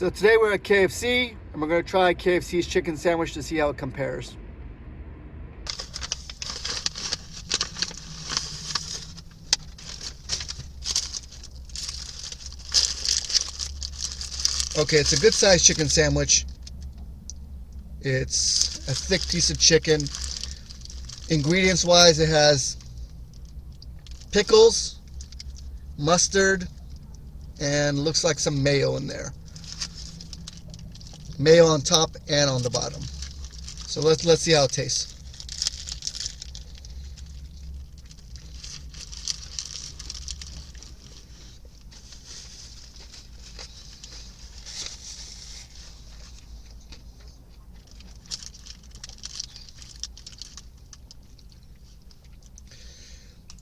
So today we're at KFC and we're going to try KFC's chicken sandwich to see how it compares. Okay, it's a good sized chicken sandwich. It's a thick piece of chicken. Ingredients wise, it has pickles, mustard, and looks like some mayo in there. Mayo on top and on the bottom. So let's see how it tastes.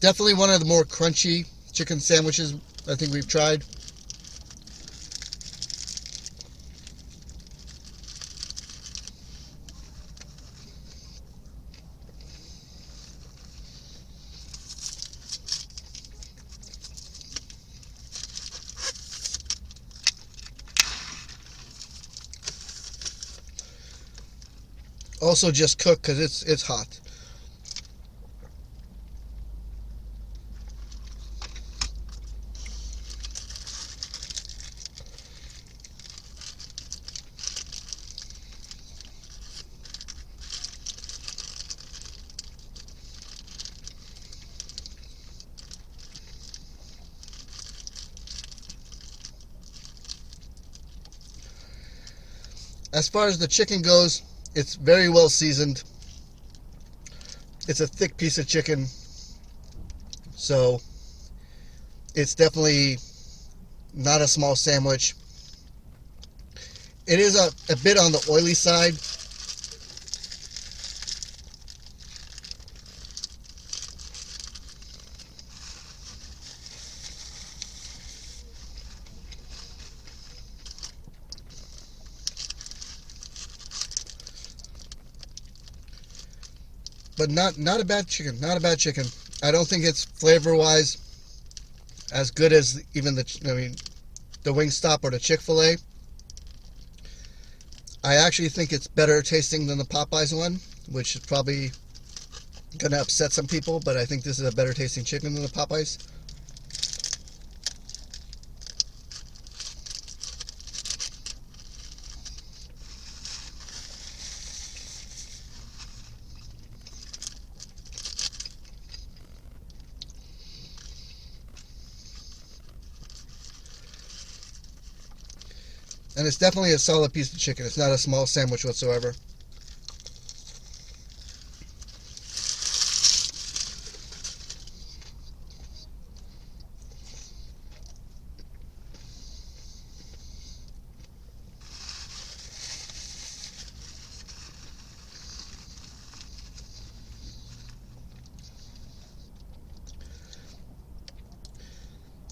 Definitely one of the more crunchy chicken sandwiches I think we've tried. Also just cooked because it's hot. As far as the chicken goes, it's very well seasoned. It's a thick piece of chicken, so it's definitely not a small sandwich. It is a bit on the oily side. But not a bad chicken. Not a bad chicken. I don't think it's flavor-wise as good as even the Wingstop or the Chick-fil-A. I actually think it's better tasting than the Popeyes one, which is probably going to upset some people, but I think this is a better tasting chicken than the Popeyes. And it's definitely a solid piece of chicken. It's not a small sandwich whatsoever.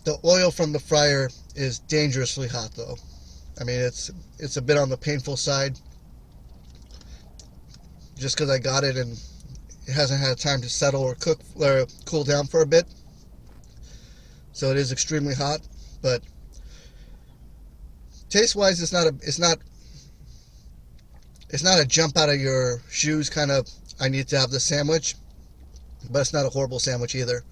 The oil from the fryer is dangerously hot, though. I mean, it's a bit on the painful side. Just because I got it and it hasn't had time to settle or cook or cool down for a bit. So it is extremely hot, but taste-wise, it's not a jump out of your shoes kind of. I need to have this sandwich, but it's not a horrible sandwich either.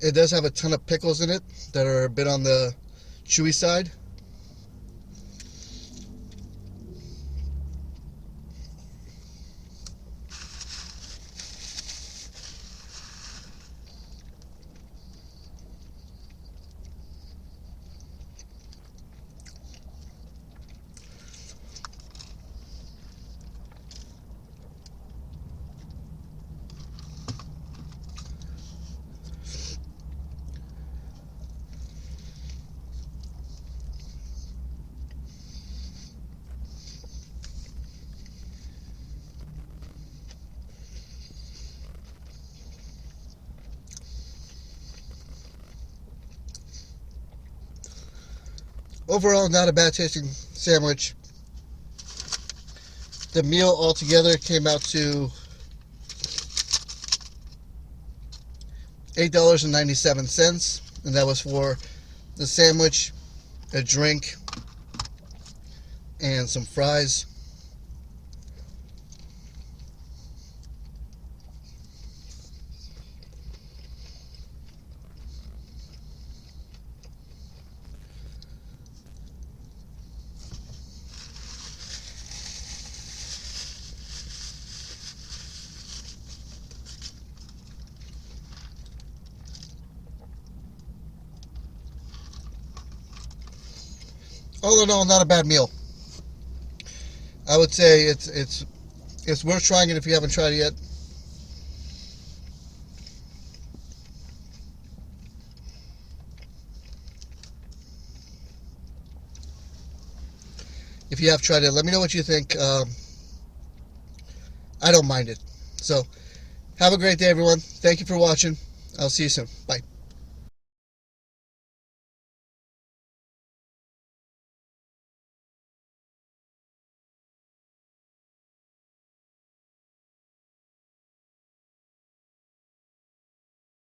It does have a ton of pickles in it that are a bit on the chewy side. overall, not a bad tasting sandwich. The meal altogether came out to $8.97, and that was for the sandwich, a drink, and some fries. All in all, not a bad meal. I would say it's worth trying it if you haven't tried it yet. If you have tried it, let me know what you think. I don't mind it. So, have a great day, everyone. Thank you for watching. I'll see you soon. Bye.